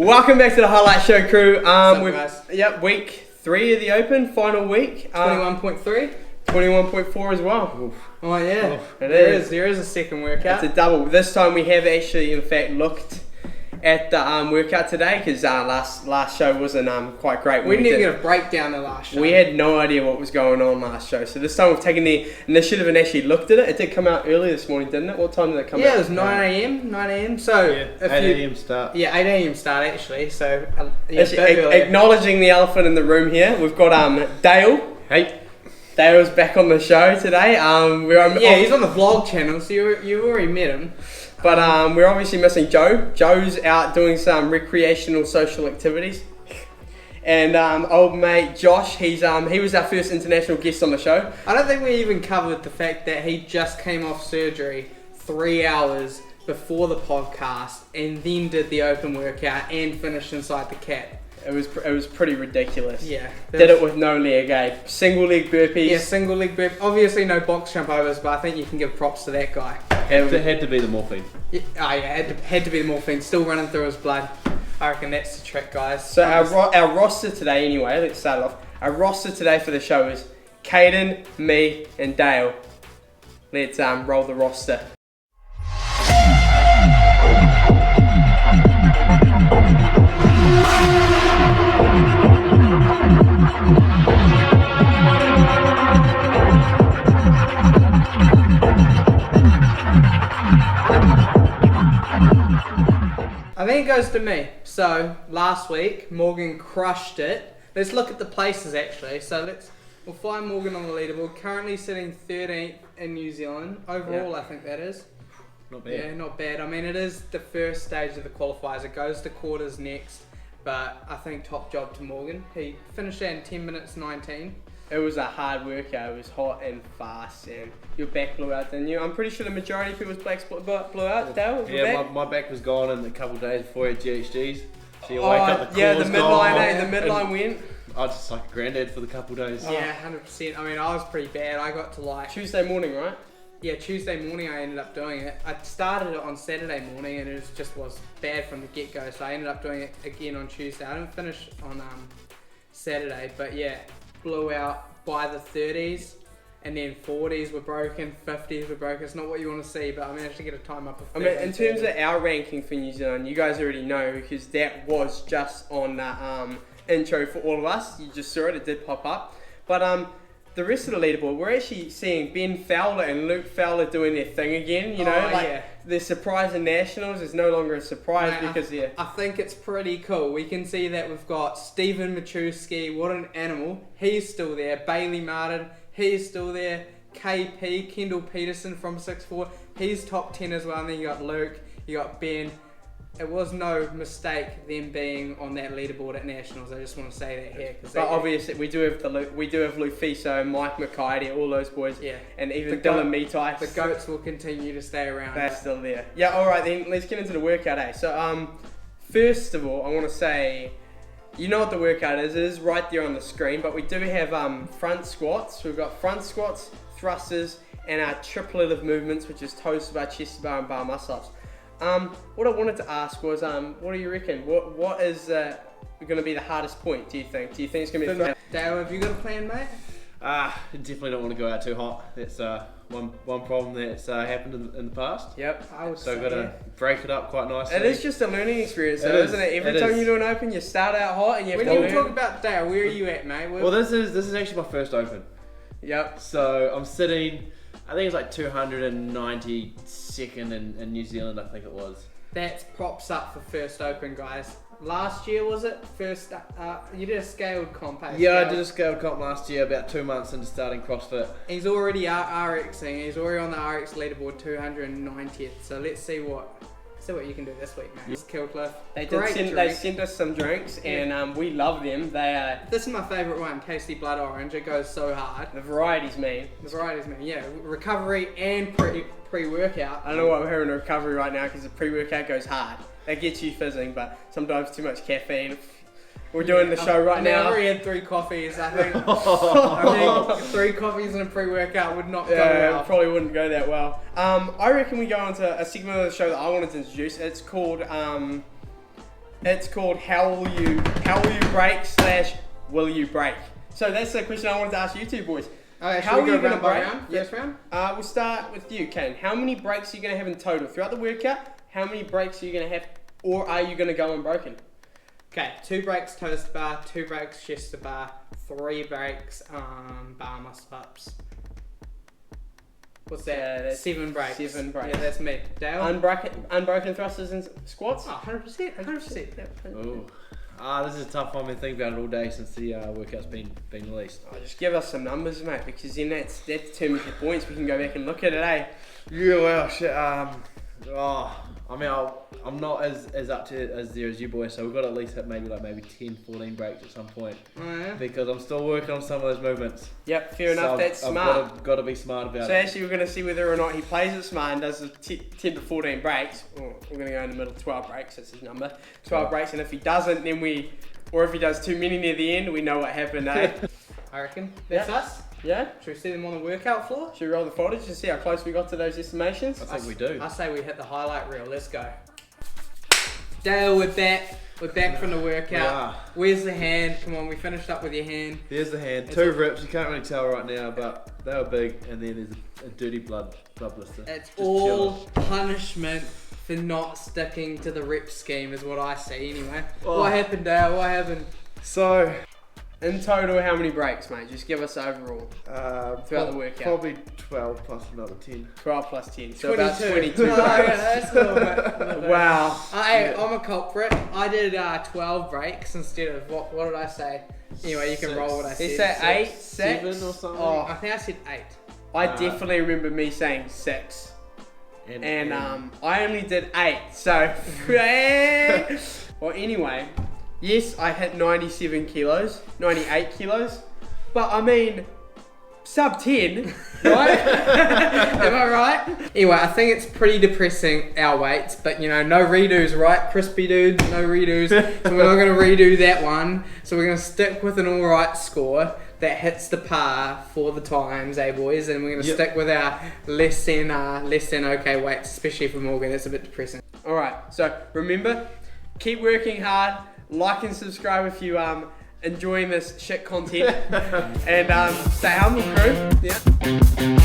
Welcome back to the Highlight Show crew. Guys? Yep, week 3 of the Open, final week. 21.3? 21.4 as well. Oof. Oh yeah, Oof. There is a second workout. It's a double. This time we have actually, in fact, looked at the workout today because last show wasn't quite great. We didn't even get a breakdown the last show. We had no idea what was going on last show. So this time we've taken the initiative and actually looked at it. It did come out early this morning, didn't it? What time did it come out? Yeah, it was 9 a.m. 9 a.m. So yeah, 8 a.m. start. Yeah, 8 a.m. start actually. So acknowledging the elephant in the room here, we've got Dale. Hey. Dale's back on the show today. He's on the vlog channel, so you already met him. But we're obviously missing Joe. Joe's out doing some recreational social activities. And old mate Josh, he was our first international guest on the show. I don't think we even covered the fact that he just came off surgery 3 hours before the podcast and then did the open workout and finished inside the cat. It was pretty ridiculous. Yeah. Did it with no leg, single leg burpees. Yeah, single leg burp. Obviously no box jump overs, but I think you can give props to that guy. It had to be the morphine. Yeah, had to be the morphine. Still running through his blood. I reckon that's the trick, guys. So our roster today, anyway, let's start off. Our roster today for the show is Caden, me, and Dale. Let's roll the roster. I think it goes to me. So last week Morgan crushed it. Let's look at the places actually. So we'll find Morgan on the leaderboard. Currently sitting 13th in New Zealand overall. Yeah. I think that is. Not bad. Yeah, not bad. I mean, it is the first stage of the qualifiers. It goes to quarters next, but I think top job to Morgan. He finished out in 10 minutes 19. It was a hard workout. It was hot and fast, and your back blew out, didn't you? I'm pretty sure the majority of people's backs blew out. Dale, yeah, my back was gone in a couple of days before I had GHGs. So you wake up, the the midline went. I was just like a granddad for the couple of days. Yeah, 100%. I mean, I was pretty bad. I got to like Tuesday morning, right? Yeah, Tuesday morning I ended up doing it. I started it on Saturday morning and it was bad from the get-go, so I ended up doing it again on Tuesday. I didn't finish on Saturday, but yeah, blew out by the 30s, and then 40s were broken, 50s were broken. It's not what you want to see, but I managed to get a time up of 30. I mean, in terms of our ranking for New Zealand, you guys already know because that was just on the intro for all of us. You just saw it, it did pop up. But the rest of the leaderboard, we're actually seeing Ben Fowler and Luke Fowler doing their thing again. You know, the surprise in nationals is no longer a surprise because I think it's pretty cool. We can see that we've got Stephen Machuski, what an animal. He's still there. Bailey Martin, he's still there. KP, Kendall Peterson from 6'4", he's top 10 as well. And then you got Luke, you got Ben. It was no mistake them being on that leaderboard at nationals. I just want to say that here. But obviously we do have Lufiso, Mike McKidy, all those boys, and even Dylan Meatai. The goats will continue to stay around. They're still there. Yeah. All right then. Let's get into the workout. So first of all, I want to say, you know what the workout is. It is right there on the screen. But we do have front squats. We've got front squats, thrusters, and our triplet of movements, which is toes to bar, chest to bar, and bar muscle ups. What I wanted to ask was, what do you reckon? What is going to be the hardest point, do you think? Do you think it's going to be... Dale, have you got a plan, mate? Definitely don't want to go out too hot. That's one problem that's happened in the past. Yep. So we've got to break it up quite nicely. It is just a learning experience, isn't it? Every time you do an open, you start out hot and you have to learn. When you talk about Dale, where are you at, mate? Well, this is actually my first open. Yep. So I'm sitting... I think it's like 292nd in New Zealand, I think it was. That's props up for first open, guys. Last year, was it? First, you did a scaled comp, eh? Yeah, I did a scaled comp last year, about 2 months into starting CrossFit. He's already RXing. He's already on the RX leaderboard, 290th. So let's see what you can do this week, mate. It's Killcliff. They sent us some drinks, and we love them. This is my favourite one, Tasty Blood Orange. It goes so hard. The variety's mean. Yeah. Recovery and pre-workout. I don't know why we're having a recovery right now because the pre-workout goes hard. That gets you fizzing, but sometimes too much caffeine. We're doing the show right now. I've already had 3 coffees, I think. I think 3 coffees and a pre-workout would not go well. It probably wouldn't go that well. I reckon we go on to a segment of the show that I wanted to introduce. It's called It's called How Will You Break / Will You Break? So that's the question I wanted to ask you two boys. Okay, How are you going to break? round? First round? We'll start with you, Kane. How many breaks are you going to have in total throughout the workout? How many breaks are you going to have, or are you going to go unbroken? Okay, 2 breaks toes to bar, 2 breaks chest to bar, 3 breaks bar muscle ups. What's that? Yeah, that's 7 breaks. 7 breaks. Yeah, that's me. Dale? Unbroken thrusters and squats? Oh, 100%, 100%. Ooh. This is a tough one. I've been thinking about it all day since the workout's been released. Oh, just give us some numbers, mate, because then that determines your points. We can go back and look at it, eh? Yeah, well, shit. I mean, I'm not as up to as there as you boys, so we've got to at least hit maybe 10, 14 breaks at some point. Oh, yeah? Because I'm still working on some of those movements. Yep, fair enough. That's I've smart. got to be smart about So it. actually, we're going to see whether or not he plays it smart and does the 10 to 14 breaks. Or we're going to go in the middle, 12 breaks. That's his number. 12 breaks, and if he doesn't, then or if he does too many near the end, we know what happened, eh? I reckon. That's us. Yeah? Should we see them on the workout floor? Should we roll the footage to see how close we got to those estimations? I think we do. I say we hit the highlight reel. Let's go. Dale, we're back. We're back from the workout. Yeah. Where's the hand? Come on, we finished up with your hand. Here's the hand. 2 reps. You can't really tell right now, but they were big. And then there's a dirty blood blister. It's Just all chilling. punishment for not sticking to the rep scheme, is what I see anyway. Oh. What happened, Dale? What happened? So, In total, how many breaks, mate? Just give us overall. Throughout the workout. Probably 12 plus another 10. 12 plus 10. So about 22 Oh, yeah, breaks. that's a little bit. Wow. I'm a culprit. I did 12 breaks instead of, what did I say? Anyway, you can 6. roll what I said. He said 8, 6. 7 or something. Oh, I think I said 8. I definitely remember me saying 6. And I only did 8. So, well, anyway. Yes, I hit 97 kilos, 98 kilos, but I mean, sub 10, right? Am I right? Anyway, I think it's pretty depressing, our weights, but no redos, right? Crispy dude, no redos. So we're not going to redo that one. So we're going to stick with an alright score that hits the par for the times, boys? And we're going to stick with our less than okay weights, especially for Morgan. It's a bit depressing. Alright, so remember, keep working hard. Like and subscribe if you enjoying this shit content, and stay humble, crew. Yeah.